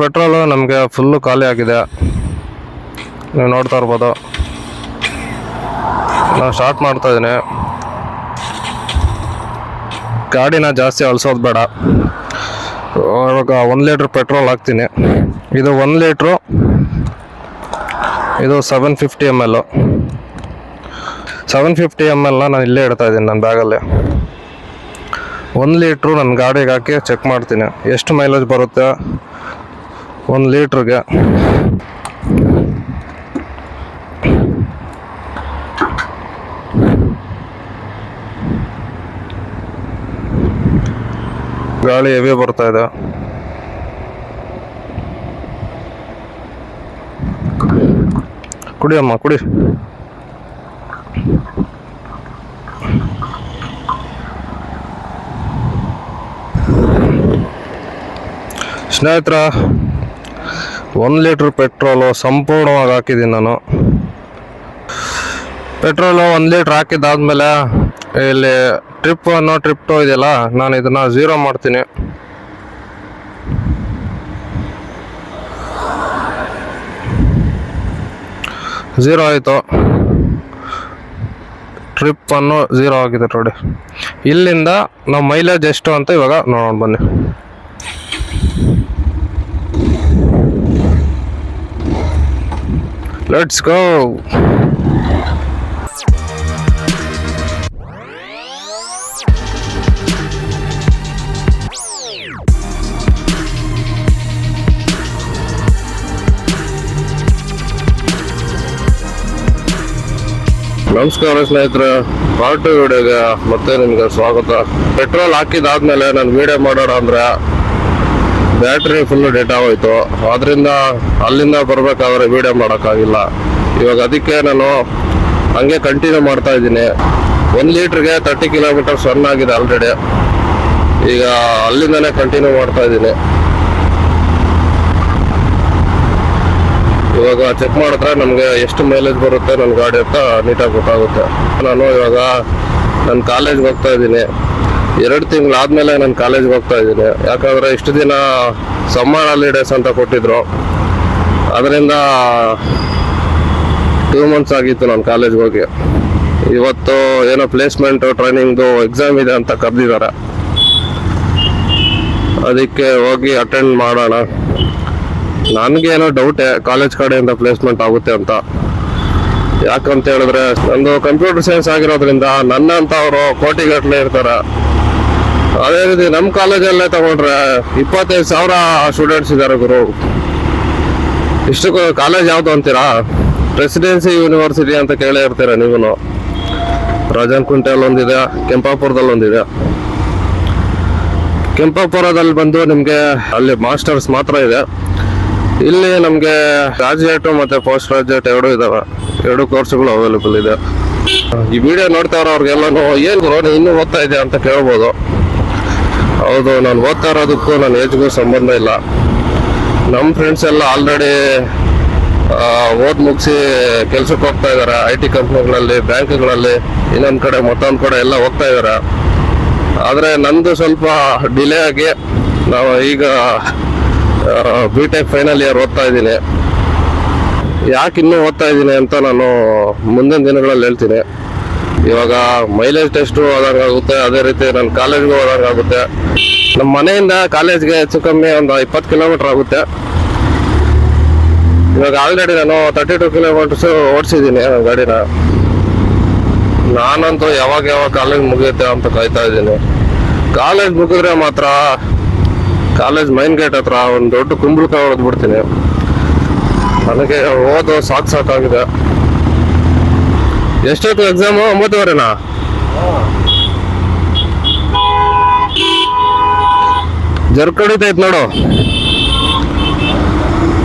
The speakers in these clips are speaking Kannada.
ಪೆಟ್ರೋಲು ನಮಗೆ ಫುಲ್ಲು ಖಾಲಿ ಆಗಿದೆ, ನೀವು ನೋಡ್ತಾ ಇರ್ಬೋದು. ನಾನು ಸ್ಟಾರ್ಟ್ ಮಾಡ್ತಾ ಇದ್ದೀನಿ. ಗಾಡಿನ ಜಾಸ್ತಿ ಅಳಿಸೋದು ಬೇಡ. ಇವಾಗ 1 ಲೀಟ್ರ್ ಪೆಟ್ರೋಲ್ ಹಾಕ್ತೀನಿ. ಇದು 1 ಲೀಟ್ರು, ಇದು 750 ml. 750 ml ನಾನು ಇಲ್ಲೇ ಇಡ್ತಾ ಇದ್ದೀನಿ ನನ್ನ ಬ್ಯಾಗಲ್ಲಿ. 1 ಲೀಟ್ರು ನನ್ನ ಗಾಡಿಗೆ ಹಾಕಿ ಚೆಕ್ ಮಾಡ್ತೀನಿ ಎಷ್ಟು ಮೈಲೇಜ್ ಬರುತ್ತೆ 1 ಲೀಟ್ರಿಗೆ. ಗಾಳಿ ಹೆವಿ ಬರ್ತಾ ಇದೆ. ಕುಡಿಯಮ್ಮ ಕುಡಿ. ಸ್ನೇಹಿತರ, 1 ಲೀಟ್ರ್ ಪೆಟ್ರೋಲು ಸಂಪೂರ್ಣವಾಗಿ ಹಾಕಿದ್ದೀನಿ ನಾನು. ಪೆಟ್ರೋಲು 1 ಲೀಟ್ರ್ ಹಾಕಿದ್ದಾದ್ಮೇಲೆ ಇಲ್ಲಿ ಟ್ರಿಪ್ 2 ಇದೆಯಲ್ಲ, ನಾನು ಇದನ್ನು 0 ಮಾಡ್ತೀನಿ. ಝೀರೋ ಆಯಿತು. ಟ್ರಿಪ್ 0 ಆಗಿದೆ ನೋಡಿ. ಇಲ್ಲಿಂದ ನಾವು ಮೈಲೇಜ್ ಎಷ್ಟು ಅಂತ ಇವಾಗ ನೋಡೋಣ ಬನ್ನಿ. Let's go. ನಮಸ್ಕಾರ ಸ್ನೇಹಿತರೆ, ಪಾರ್ಟ್ 2 ವಿಡಿಯೋಗೆ ಮತ್ತೆ ನಿಮ್ಗೆ ಸ್ವಾಗತ. ಪೆಟ್ರೋಲ್ ಹಾಕಿದಾದ್ಮೇಲೆ ನಾನು ವಿಡಿಯೋ ಮಾಡೋಣ ಅಂದ್ರೆ ಬ್ಯಾಟ್ರಿ ಫುಲ್ ಡೇಟಾ ಹೋಯ್ತು. ಅದರಿಂದ ಅಲ್ಲಿಂದ ಬರ್ಬೇಕಾದ್ರೆ ವಿಡಿಯೋ ಮಾಡೋಕ್ಕಾಗಿಲ್ಲ. ಇವಾಗ ಅದಕ್ಕೆ ನಾನು ಹಂಗೆ ಕಂಟಿನ್ಯೂ ಮಾಡ್ತಾ ಇದ್ದೀನಿ. 1 ಲೀಟ್ರಿಗೆ 30 ಕಿಲೋಮೀಟರ್ಸ್ ರನ್ ಆಗಿದೆ ಆಲ್ರೆಡಿ. ಈಗ ಅಲ್ಲಿಂದನೇ ಕಂಟಿನ್ಯೂ ಮಾಡ್ತಾ ಇದ್ದೀನಿ. ಇವಾಗ ಚೆಕ್ ಮಾಡಿದ್ರೆ ನಮಗೆ ಎಷ್ಟು ಮೈಲೇಜ್ ಬರುತ್ತೆ ನನ್ನ ಗಾಡಿ ಅಂತ ನೀಟಾಗಿ ಗೊತ್ತಾಗುತ್ತೆ. ನಾನು ಇವಾಗ ನನ್ನ ಕಾಲೇಜ್ಗೆ ಹೋಗ್ತಾ ಇದ್ದೀನಿ. 2 ತಿಂಗಳಾದ್ಮೇಲೆ ನಾನು ಕಾಲೇಜ್ಗೆ ಹೋಗ್ತಾ ಇದ್ದೀನಿ. ಯಾಕಂದರೆ ಇಷ್ಟು ದಿನ ಸಮ್ಮರ್ ಹಾಲಿಡೇಸ್ ಅಂತ ಕೊಟ್ಟಿದ್ರು. ಅದರಿಂದ 2 ಮಂತ್ಸ್ ಆಗಿತ್ತು ನಾನು ಕಾಲೇಜ್ಗೆ ಹೋಗಿ. ಇವತ್ತು ಏನೋ ಪ್ಲೇಸ್ಮೆಂಟು ಟ್ರೈನಿಂಗ್ದು ಎಕ್ಸಾಮ್ ಇದೆ ಅಂತ ಕರೆದಿದ್ದಾರೆ. ಅದಕ್ಕೆ ಹೋಗಿ ಅಟೆಂಡ್ ಮಾಡೋಣ. ನನಗೇನೋ ಡೌಟೇ ಕಾಲೇಜ್ ಕಡೆಯಿಂದ ಪ್ಲೇಸ್ಮೆಂಟ್ ಆಗುತ್ತೆ ಅಂತ. ಯಾಕಂತ ಹೇಳಿದ್ರೆ ನಂದು ಕಂಪ್ಯೂಟರ್ ಸೈನ್ಸ್ ಆಗಿರೋದ್ರಿಂದ ನನ್ನಂತ ಅವರು ಕೋಟಿಗಟ್ಟಲೆ ಇರ್ತಾರೆ. ಅದೇ ರೀತಿ ನಮ್ಮ ಕಾಲೇಜಲ್ಲೇ ತಗೊಂಡ್ರೆ 25,000 ಸ್ಟೂಡೆಂಟ್ಸ್ ಇದ್ದಾರೆ ಗುರು. ಇಷ್ಟು ಕಾಲೇಜ್ ಯಾವುದು ಅಂತೀರಾ? ಪ್ರೆಸಿಡೆನ್ಸಿ ಯೂನಿವರ್ಸಿಟಿ ಅಂತ ಕೇಳೇ ಇರ್ತೀರ ನೀವು. ರಾಜನಕುಂಟೆಯಲ್ಲಿ ಒಂದಿದೆ, ಕೆಂಪಾಪುರದಲ್ಲಿ ಒಂದಿದೆ. ಕೆಂಪಾಪುರದಲ್ಲಿ ಬಂದು ನಿಮಗೆ ಅಲ್ಲಿ ಮಾಸ್ಟರ್ಸ್ ಮಾತ್ರ ಇದೆ. ಇಲ್ಲಿ ನಮಗೆ ಗ್ರಾಜುಯೇಟ್ ಮತ್ತು ಪೋಸ್ಟ್ ಗ್ರಾಜುಯೇಟ್ 2 ಇದಾವೆ. 2 ಕೋರ್ಸ್ಗಳು ಅವೈಲೇಬಲ್ ಇದೆ. ಈ ವಿಡಿಯೋ ನೋಡ್ತಾ ಇರೋರ್ಗೆಲ್ಲನೂ ಏನು ಗುರು ನೀನು ಇನ್ನೂ ಓದ್ತಾ ಇದೆಯಾ ಅಂತ ಕೇಳ್ಬೋದು. ಹೌದು, ನಾನು ಓದ್ತಾ ಇರೋದಕ್ಕೂ ನನ್ನ ಏಜ್ಗೂ ಸಂಬಂಧ ಇಲ್ಲ. ನಮ್ಮ ಫ್ರೆಂಡ್ಸ್ ಎಲ್ಲ ಆಲ್ರೆಡಿ ಓದ್ ಮುಗಿಸಿ ಕೆಲ್ಸಕ್ಕೆ ಹೋಗ್ತಾ ಇದ್ದಾರೆ. IT ಕಂಪ್ನಿಗಳಲ್ಲಿ, ಬ್ಯಾಂಕ್ಗಳಲ್ಲಿ, ಇನ್ನೊಂದು ಕಡೆ ಮತ್ತೊಂದು ಕಡೆ ಎಲ್ಲ ಹೋಗ್ತಾ ಇದ್ದಾರೆ. ಆದರೆ ನಂದು ಸ್ವಲ್ಪ ಡಿಲೇ ಆಗಿ ನಾವು ಈಗ BTech ಫೈನಲ್ ಇಯರ್ ಓದ್ತಾ ಇದ್ದೀನಿ. ಯಾಕೆ ಇನ್ನೂ ಓದ್ತಾ ಇದ್ದೀನಿ ಅಂತ ನಾನು ಮುಂದಿನ ದಿನಗಳಲ್ಲಿ ಹೇಳ್ತೀನಿ. ಇವಾಗ ಮೈಲೇಜ್ ಟೆಸ್ಟು ಹೋದಂಗಾಗುತ್ತೆ, ಅದೇ ರೀತಿ ನನ್ನ ಕಾಲೇಜ್ಗೂ ಹೋದಂಗಾಗುತ್ತೆ. ನಮ್ಮ ಮನೆಯಿಂದ ಕಾಲೇಜ್ಗೆ ಹೆಚ್ಚು ಕಮ್ಮಿ ಒಂದು 20 ಕಿಲೋಮೀಟರ್ ಆಗುತ್ತೆ. ಇವಾಗ ಆಲ್ರೆಡಿ ನಾನು 32 ಕಿಲೋಮೀಟರ್ಸ್ ಓಡಿಸಿದ್ದೀನಿ ನನ್ನ ಗಾಡಿನ. ನಾನಂತೂ ಯಾವಾಗ ಕಾಲೇಜ್ ಮುಗಿಯುತ್ತೆ ಅಂತ ಕಾಯ್ತಾ ಇದ್ದೀನಿ. ಕಾಲೇಜ್ ಮುಗಿದ್ರೆ ಮಾತ್ರ ಕಾಲೇಜ್ ಮೈನ್ ಗೇಟ್ ಹತ್ರ ಒಂದು ದೊಡ್ಡ ಕುಂಬಳಕಾಯಿ ಹೊಡೆದ್ಬಿಡ್ತೀನಿ. ನನಗೆ ಓದೋ ಸಾಕಾಗಿದೆ. ಎಷ್ಟೊತ್ತು ಎಕ್ಸಾಮು? 9:30ನಾ? ಜರ್ಕೊಡಿತೈತೆ ನೋಡು,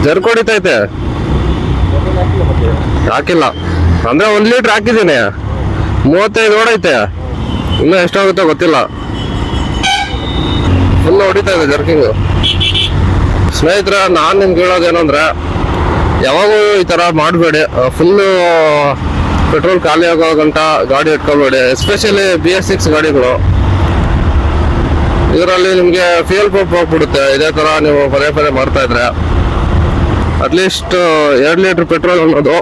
ಜರ್ಕೊಡಿತೈತೆ. ಹಾಕಿಲ್ಲ ಅಂದ್ರೆ 1 ಲೀಟ್ರ್ ಹಾಕಿದ್ದೀನಿ. 35 ಓಡೈತೆ. ಇನ್ನೂ ಎಷ್ಟಾಗುತ್ತೋ ಗೊತ್ತಿಲ್ಲ. ಫುಲ್ ಹೊಡಿತಾ ಇದೆ ಜರ್ಕಿಂಗು. ಸ್ನೇಹಿತರೆ, ನಾನು ನಿಮ್ಗೆ ಹೇಳೋದೇನಂದ್ರೆ ಯಾವಾಗೂ ಈ ಥರ ಮಾಡಬೇಡಿ. ಫುಲ್ಲು ಪೆಟ್ರೋಲ್ ಖಾಲಿ ಆಗೋ ಗಂಟ ಗಾಡಿ ಇಟ್ಕೊಬೇಡಿ. ಎಸ್ಪೆಷಲಿ BS6 ಗಾಡಿಗಳು ಇದರಲ್ಲಿ ನಿಮಗೆ ಫ್ಯೂಯಲ್ ಪಂಪ್ ಹೋಗ್ಬಿಡುತ್ತೆ. ಇದೇ ಥರ ನೀವು ಪದೇ ಪದೇ ಮಾಡ್ತಾ ಇದ್ರೆ ಅಟ್ಲೀಸ್ಟ್ 2 ಲೀಟ್ರ್ ಪೆಟ್ರೋಲ್ ಅನ್ನೋದು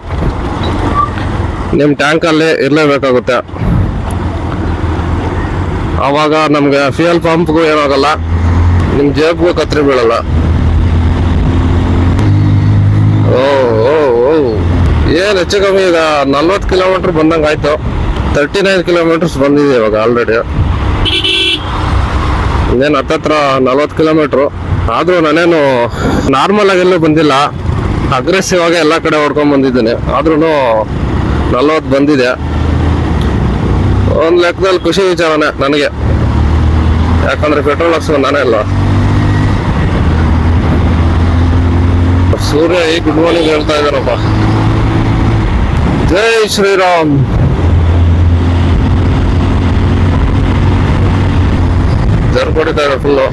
ನಿಮ್ಮ ಟ್ಯಾಂಕಲ್ಲಿ ಇರಲೇಬೇಕಾಗುತ್ತೆ. ಆವಾಗ ನಮಗೆ ಫ್ಯೂಯಲ್ ಪಂಪ್ಗೂ ಏನಾಗಲ್ಲ, ನಿಮ್ಮ ಜೇಬ್ಗೂ ಕತ್ರಿ ಬೀಳಲ್ಲ. ಓ ಓ ಓ ಏನು ಹೆಚ್ಚು ಕಮ್ಮಿ ಈಗ 40 ಕಿಲೋಮೀಟ್ರ್ ಬಂದಂಗೆ ಆಯಿತು. 39 ಕಿಲೋಮೀಟರ್ಸ್ ಬಂದಿದೆ ಇವಾಗ ಆಲ್ರೆಡಿ. ಇನ್ನೇನು ಹತ್ತತ್ರ 40 ಕಿಲೋಮೀಟ್ರು. ಆದರೂ ನಾನೇನು ನಾರ್ಮಲ್ ಆಗಿ ಎಲ್ಲೂ ಬಂದಿಲ್ಲ, ಅಗ್ರೆಸಿವ್ ಆಗಿ ಎಲ್ಲ ಕಡೆ ಹೊಡ್ಕೊಂಡು ಬಂದಿದ್ದೀನಿ. ಆದ್ರೂ 40 ಬಂದಿದೆ. ಒಂದು ಲೆಕ್ಕದಲ್ಲಿ ಖುಷಿ ವಿಚಾರನೇ ನನಗೆ, ಯಾಕಂದ್ರೆ ಪೆಟ್ರೋಲ್ ಹಾಕ್ಸೋದು ನಾನೇ ಅಲ್ಲ. ಸೂರ್ಯ ಈ ಗುಡ್ ಮಾರ್ನಿಂಗ್ ಹೇಳ್ತಾ ಇದ್ದಾನಪ್ಪ. ಜೈ ಶ್ರೀರಾಮ್. ಜರ್ಕ್ ಹೊಡಿತಾ ಇದೆ ಫುಲ್ಲು.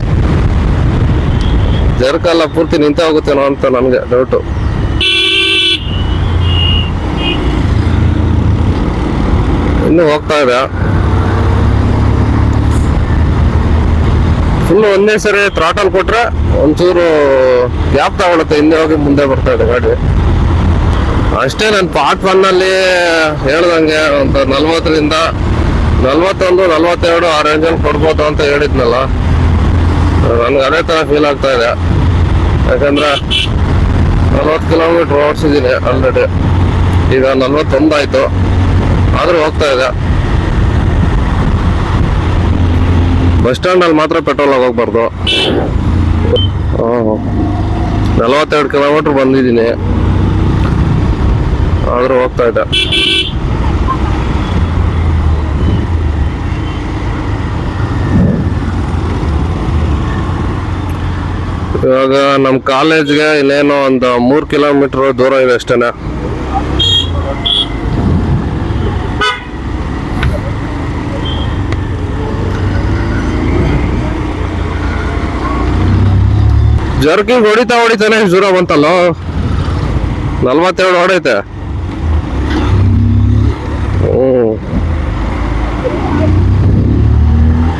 ಜರ್ಕಲ್ಲ ಪೂರ್ತಿ ನಿಂತೇ ಹೋಗುತ್ತೇನೋ ಅಂತ ನನಗೆ ಡೌಟು. ಇನ್ನೂ ಹೋಗ್ತಾ ಇದೆ ಫುಲ್ಲು. ಒಂದೇ ಸರಿ ಥ್ರಾಟಲ್ ಕೊಟ್ರೆ ಒಂಚೂರು ಗ್ಯಾಪ್ ತಗೊಳುತ್ತೆ, ಹಿಂದೆ ಹೋಗಿ ಮುಂದೆ ಬರ್ತಾ ಇದೆ ಗಾಡಿ ಅಷ್ಟೇ. ನಾನು ಪಾರ್ಟ್ 1ನಲ್ಲಿ ಹೇಳ್ದಂಗೆ ಒಂದು 40ರಿಂದ 41, 42 ಆ ರೇಂಜಲ್ಲಿ ಕೊಡ್ಬೋದು ಅಂತ ಹೇಳಿದ್ನಲ್ಲ. ನನಗೆ ಅದೇ ಥರ ಫೀಲ್ ಆಗ್ತಾ ಇದೆ. ಯಾಕಂದ್ರೆ 40 ಕಿಲೋಮೀಟ್ರ್ ಓಡಿಸಿದ್ದೀನಿ ಆಲ್ರೆಡಿ. ಈಗ 41 ಆಯಿತು, ಆದರೂ ಹೋಗ್ತಾ ಇದೆ. ಬಸ್ ಸ್ಟ್ಯಾಂಡಲ್ಲಿ ಮಾತ್ರ ಪೆಟ್ರೋಲ್ ಹೋಗ್ಬಾರ್ದು. 42 ಕಿಲೋಮೀಟ್ರ್ ಬಂದಿದ್ದೀನಿ, ಆದರೂ ಹೋಗ್ತಾ ಇದೆ. ಇವಾಗ ನಮ್ಮ ಕಾಲೇಜ್ಗೆ ಇನ್ನೇನು ಒಂದು 3 ಕಿಲೋಮೀಟ್ರ್ ದೂರ ಇದೆ ಅಷ್ಟೇನೆ. ಜರ್ಕಿಂಗ್ ಹೊಡಿತಾನೆ ದೂರ ಬಂತಲ್ಲ. 42 ಹೊಡೈತೆ.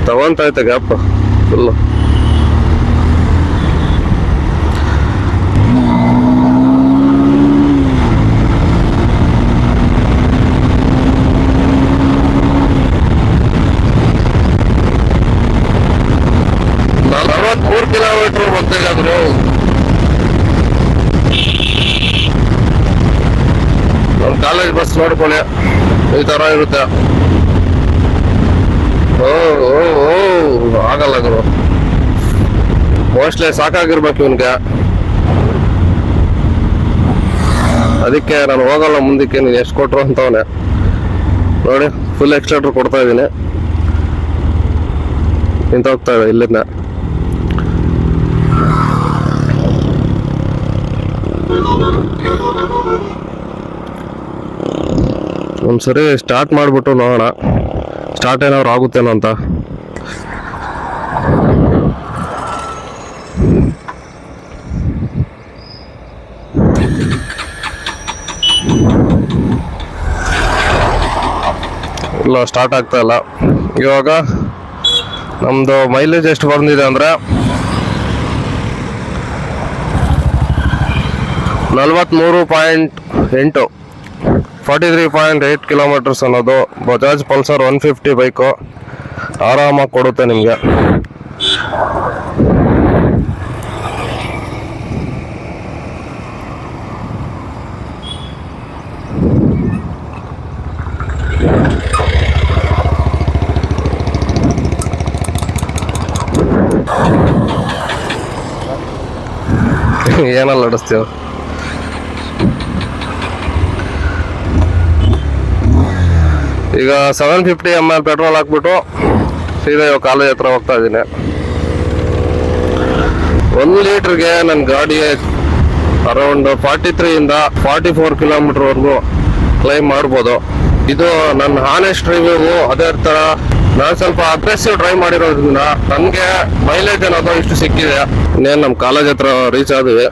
ತಗೊಂತೈತೆ ಗ್ಯಾಪ್ ಫುಲ್ಲು. ಕಿಲೋಮೀಟರ್ ಬರ್ತಿದ್ರು. ನಮ್ಮ ಕಾಲೇಜ್ ಬಸ್ ನೋಡ್ಕೊಳ್ಳಿ ಈ ತರ ಇರುತ್ತೆ. ಓ ಓ ಓ ಆಗಲ್ಲ ಗುರು, ಮೋಸ್ಟ್ಲಿ ಸಾಕಾಗಿರ್ಬೇಕು ಇವನ್ಗೆ. ಅದಕ್ಕೆ ನಾನು ಹೋಗಲ್ಲ ಮುಂದಕ್ಕೆ, ನೀನು ಎಷ್ಟು ಕೊಟ್ರು ಅಂತವನೆ ನೋಡಿ. ಫುಲ್ ಎಕ್ಸ್ಲೇಟರ್ ಕೊಡ್ತಾ ಇದ್ದೀನಿ, ನಿಂತ ಹೋಗ್ತಾ ಇದೆ ಇಲ್ಲಿಂದ. ಒಂದ್ಸರಿ ಸ್ಟಾರ್ಟ್ ಮಾಡಿಬಿಟ್ಟು ನೋಡೋಣ, ಸ್ಟಾರ್ಟ್ ಏನಾದ್ರು ಆಗುತ್ತೇನೋ ಅಂತ. ಇಲ್ಲ, ಸ್ಟಾರ್ಟ್ ಆಗ್ತಾ ಇಲ್ಲ. ಇವಾಗ ನಮ್ಮದು ಮೈಲೇಜ್ ಎಷ್ಟು ಬಂದಿದೆ ಅಂದರೆ 43.8, 43.8 ಕಿಲೋಮೀಟರ್ಸ್ ಅನ್ನೋದು ಬಜಾಜ್ ಪಲ್ಸರ್ 150 ಬೈಕು ಆರಾಮಾಗಿ ಕೊಡುತ್ತೆ ನಿಮಗೆ. ಏನಲ್ಲ ನಡೆಸ್ತೀವ. ಈಗ 750 ml ಪೆಟ್ರೋಲ್ ಹಾಕ್ಬಿಟ್ಟು ಸೀದಾ ಇವಾಗ ಕಾಲೇಜ್ ಹತ್ರ ಹೋಗ್ತಾ ಇದ್ದೀನಿ. 1 ಲೀಟ್ರಿಗೆ ನನ್ನ ಗಾಡಿ ಅರೌಂಡ್ 43ಇಂದ 44 ಕಿಲೋಮೀಟರ್ವರೆಗೂ ಕ್ಲೈಮ್ ಮಾಡ್ಬೋದು. ಇದು ನನ್ನ ಹಾನೆಸ್ಟ್ ರಿವ್ಯೂ. ಅದೇ ಥರ ನಾನು ಸ್ವಲ್ಪ ಅಗ್ರೆಸಿವ್ ಡ್ರೈವ್ ಮಾಡಿರೋದ್ರಿಂದ ನನಗೆ ಮೈಲೇಜ್ ಅನ್ನೋದು ಇಷ್ಟು ಸಿಕ್ಕಿದೆ. ಇನ್ನೇನು ನಮ್ಮ ಕಾಲೇಜ್ ಹತ್ರ ರೀಚ್ ಆದ್ವಿ.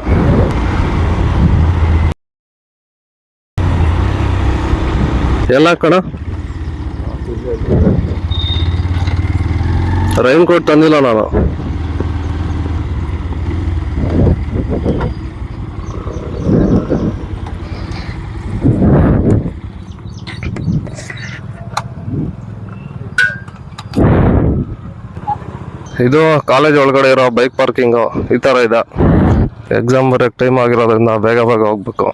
ಎಲ್ಲ ಕಣ ರೈನ್ ಕೋಟ್ ತಂದಿಲ್ಲ ನಾನು. ಇದು ಕಾಲೇಜ್ ಒಳಗಡೆ ಇರೋ ಬೈಕ್ ಪಾರ್ಕಿಂಗು ಈ ಥರ ಇದೆ. ಎಕ್ಸಾಮ್ ಬರೋಕ್ಕೆ ಟೈಮ್ ಆಗಿರೋದ್ರಿಂದ ಬೇಗ ಹೋಗ್ಬೇಕು.